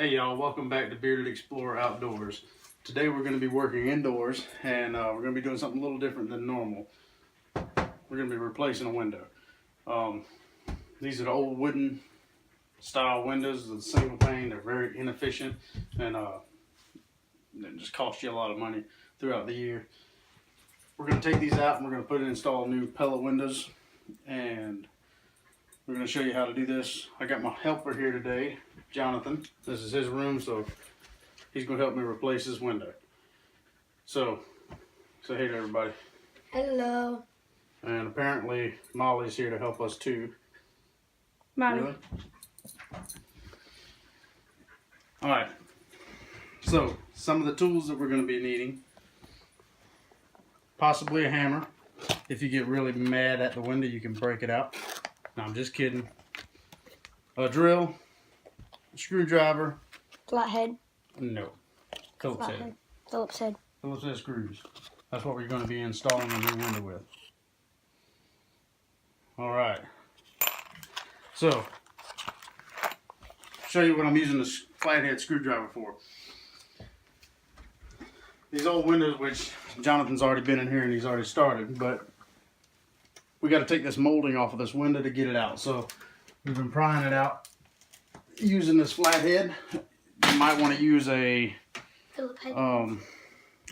Hey y'all, welcome back to Bearded Explorer Outdoors. Today we're going to be working indoors and we're going to be doing something a little different than normal. We're going to be replacing a window. These are the old wooden style windows, the single pane. They're very inefficient and they just cost you a lot of money throughout the year. We're going to take these out and we're going to install new pellet windows, and we're going to show you how to do this. I got my helper here today, Jonathan. This is his room, so he's going to help me replace his window. So, say hey to everybody. Hello. And apparently Molly's here to help us too. Molly. Really? Alright. So, some of the tools that we're going to be needing. Possibly a hammer. If you get really mad at the window, you can break it out. No, I'm just kidding. A drill. A screwdriver. Flathead. No. Phillips head. Flathead. Phillips head. Phillips head screws. That's what we're going to be installing a new window with. Alright. So, show you what I'm using the flathead screwdriver for. These old windows, which Jonathan's already been in here and he's already started, but we got to take this molding off of this window to get it out. So we've been prying it out using this flathead. You might want to use a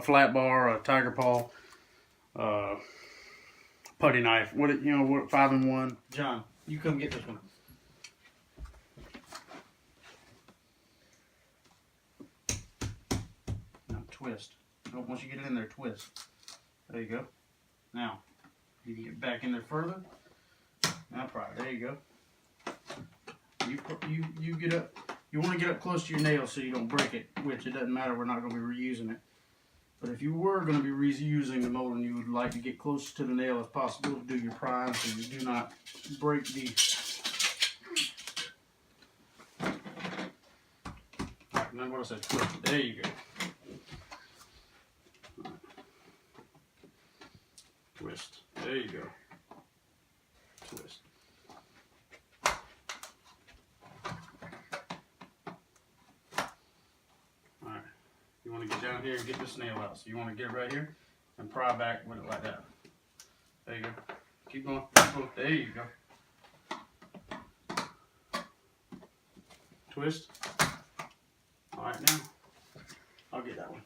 flat bar, a tiger paw, putty knife. What 5-in-1. John, you come get this one. Now twist. Once you get it in there, twist. There you go. Now, you can get back in there further. Now pry. There you go. You get up. You want to get up close to your nail so you don't break it, which it doesn't matter. We're not going to be reusing it. But if you were going to be reusing the molding, you would like to get close to the nail as possible to do your prying so you do not break the. Remember what I said? Twist it. There you go. Twist. There you go. Twist. Alright. You want to get down here and get this nail out. So you want to get right here and pry back with it like that. There you go. Keep going. Keep going. There you go. Twist. Alright, now I'll get that one.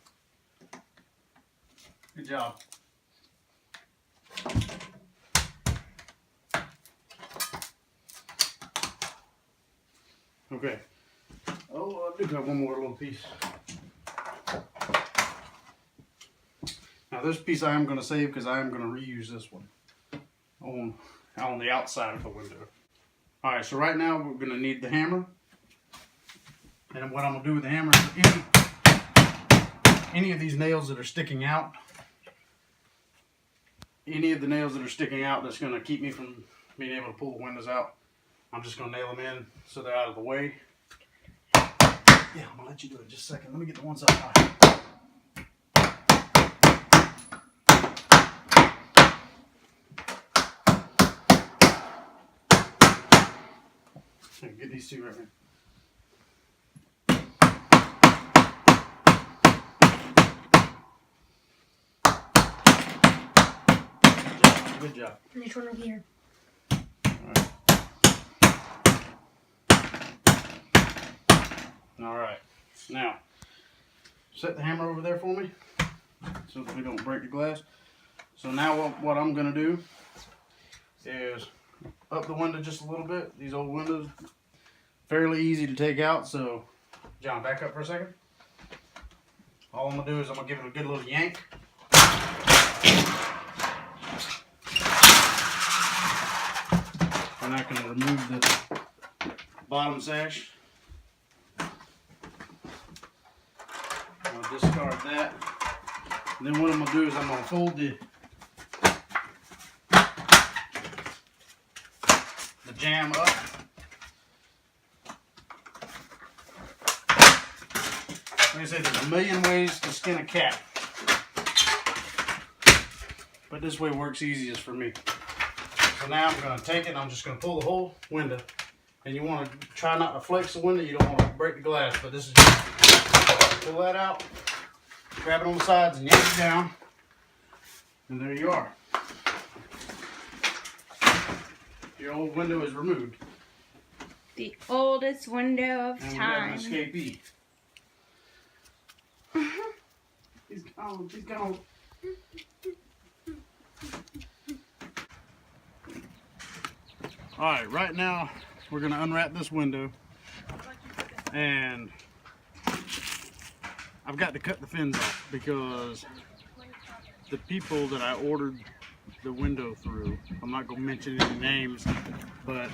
Good job. Okay. Oh, I do got one more little piece. Now this piece I am going to save because I am going to reuse this one on the outside of the window. Alright, so right now we're going to need the hammer. And what I'm going to do with the hammer is any of these nails that are sticking out, that's going to keep me from being able to pull the windows out, I'm just going to nail them in so they're out of the way. Yeah, I'm going to let you do it just a second. Let me get the ones up high. Get these two right here. Good job. And this one right here. Alright, now set the hammer over there for me so that we don't break the glass. So now what I'm going to do is up the window just a little bit. These old windows, fairly easy to take out, so John, back up for a second. All I'm going to do is I'm going to give it a good little yank. I'm not going to remove the bottom sash. I'll discard that. And then what I'm going to do is I'm going to fold the jam up. Like I said, there's a million ways to skin a cat, but this way works easiest for me. So now I'm going to take it and I'm just going to pull the whole window and you want to try not to flex the window. You don't want to break the glass, but this is just pull that out, grab it on the sides and yank it down, and there you are. Your old window is removed. The oldest window of And time. we have an escapee. He's gone. He's gone. Alright, right now we're going to unwrap this window. And I've got to cut the fins off because the people that I ordered the window through, I'm not going to mention any names, but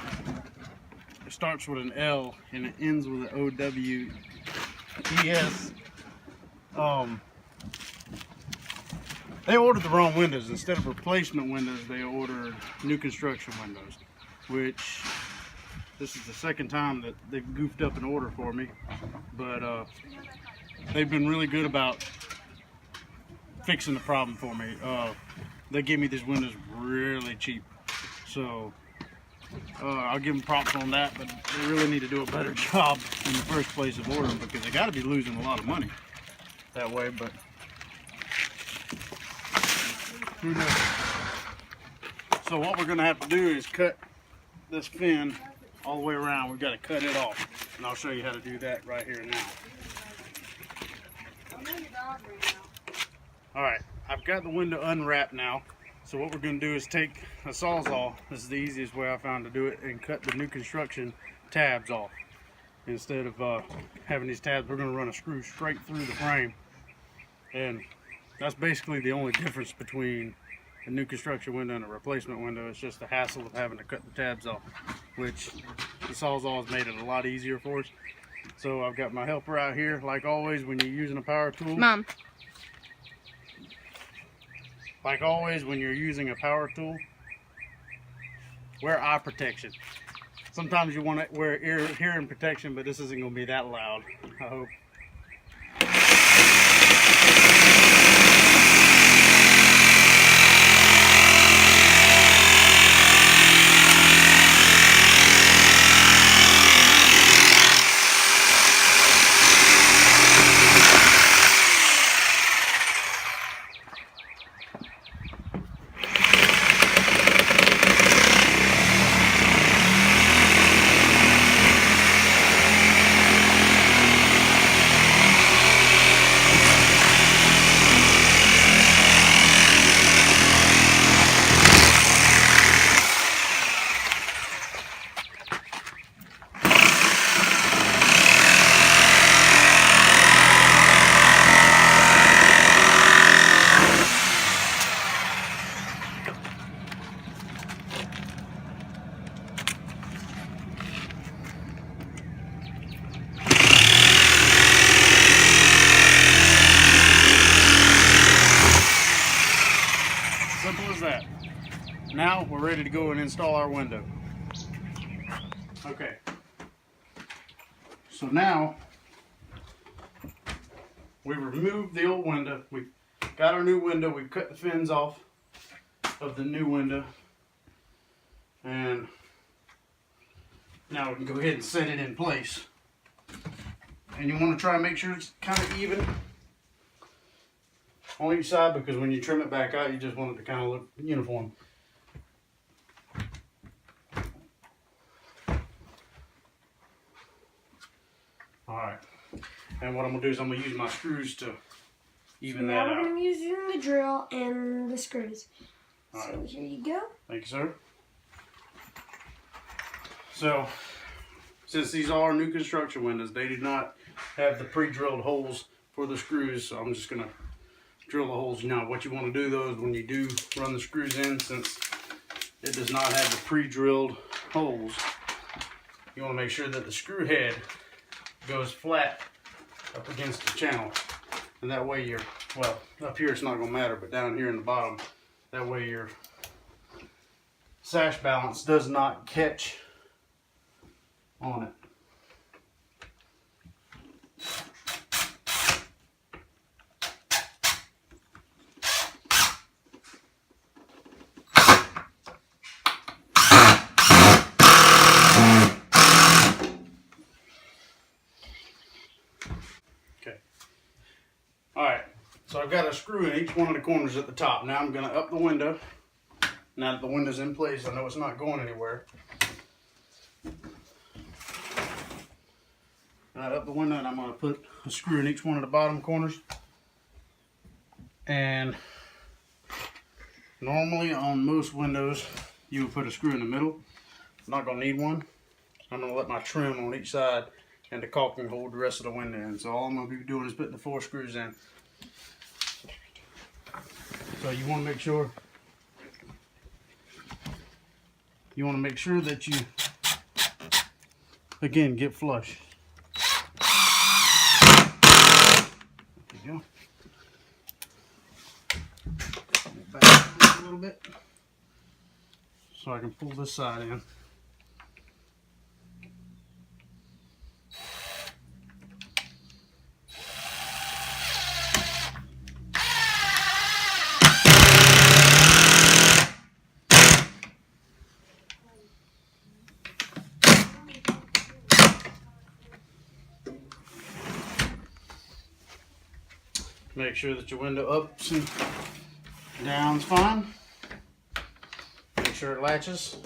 it starts with an L and it ends with an O-W-E-S. They ordered the wrong windows. Instead of replacement windows, they ordered new construction windows, which this is the second time that they've goofed up an order for me, but they've been really good about fixing the problem for me. They gave me these windows really cheap, so I'll give them props on that, but they really need to do a better job in the first place of ordering, because they got to be losing a lot of money that way, but who knows. So what we're going to have to do is cut this fin all the way around. We've got to cut it off, and I'll show you how to do that right here now. Alright, I've got the window unwrapped now. So what we're going to do is take a Sawzall, this is the easiest way I found to do it, and cut the new construction tabs off. Instead of having these tabs, we're going to run a screw straight through the frame. And that's basically the only difference between a new construction window and a replacement window. It's just the hassle of having to cut the tabs off, which the Sawzall has made it a lot easier for us. So I've got my helper out here. Like always, when you're using a power tool, Mom. like always when you're using a power tool, wear eye protection. Sometimes you want to wear hearing protection, but this isn't going to be that loud, I hope. Simple as that. Now we're ready to go and install our window. Okay. So now we removed the old window. We've got our new window. We've cut the fins off of the new window. And now we can go ahead and set it in place. And you want to try and make sure it's kind of even on each side, because when you trim it back out, you just want it to kind of look uniform. Alright, and what I'm going to do is I'm going to use my screws to even that Now out. we're going to be using the drill and the screws. All So right. here you go. Thank you, sir. So, since these are new construction windows, they do not have the pre-drilled holes for the screws, so I'm just going to drill the holes. Now, what you want to do though is when you do run the screws in, since it does not have the pre-drilled holes, you want to make sure that the screw head goes flat up against the channel, and that way you're, well, up here it's not going to matter, but down here in the bottom, that way your sash balance does not catch on it. I've got a screw in each one of the corners at the top. Now I'm going to up the window. Now that the window's in place, I know it's not going anywhere. Right up the window, and I'm going to put a screw in each one of the bottom corners. And normally on most windows, you would put a screw in the middle. I'm not going to need one. I'm going to let my trim on each side and the caulking hold the rest of the window in. So all I'm going to be doing is putting the 4 screws in. So you want to make sure that you, again, get flush. There you go. Back a little bit so I can pull this side in. Make sure that your window ups and down's fine. Make sure it latches.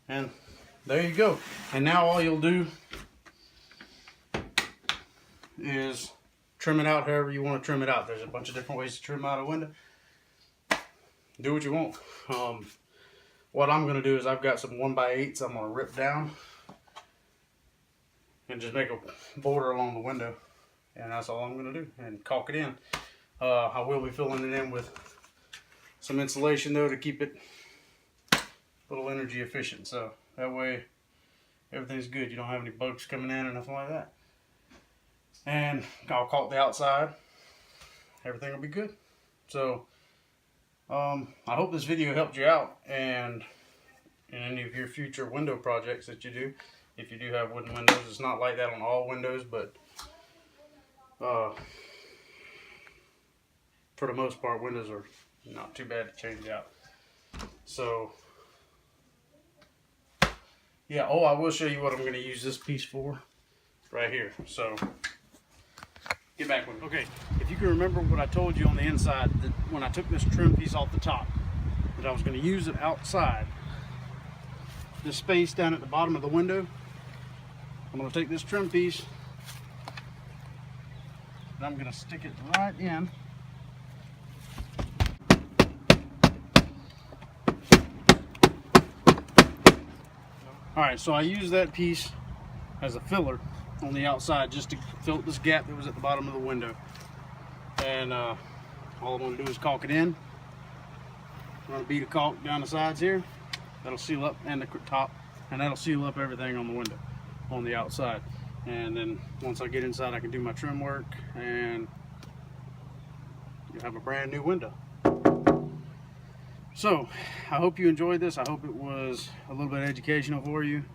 And there you go. And now all you'll do is trim it out however you want to trim it out. There's a bunch of different ways to trim out a window. Do what you want. What I'm going to do is I've got some 1x8s I'm going to rip down and just make a border along the window, and that's all I'm going to do, and caulk it in. I will be filling it in with some insulation though to keep it a little energy efficient, so that way everything's good. You don't have any bugs coming in or nothing like that. And I'll caulk the outside. Everything will be good. So I hope this video helped you out, and in any of your future window projects that you do. If you do have wooden windows, it's not like that on all windows, but for the most part, windows are not too bad to change out. So, yeah, oh, I will show you what I'm going to use this piece for right here. So, get back with me. Okay, if you can remember what I told you on the inside, that when I took this trim piece off the top, that I was going to use it outside, this space down at the bottom of the window, I'm going to take this trim piece and I'm going to stick it right in. Alright, so I use that piece as a filler on the outside just to fill this gap that was at the bottom of the window. And all I'm going to do is caulk it in. I'm going to beat a caulk down the sides here. That'll seal up, and the top, and that'll seal up everything on the window on the outside. And then once I get inside, I can do my trim work and you have a brand new window. So I hope you enjoyed this. I hope it was a little bit educational for you.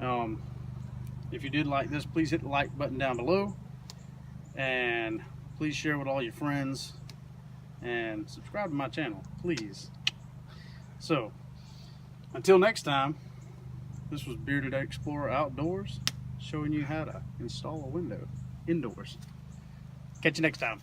If you did like this, please hit the like button down below, and please share with all your friends, and subscribe to my channel, please. So until next time, this was Bearded Explorer Outdoors, showing you how to install a window indoors. Catch you next time.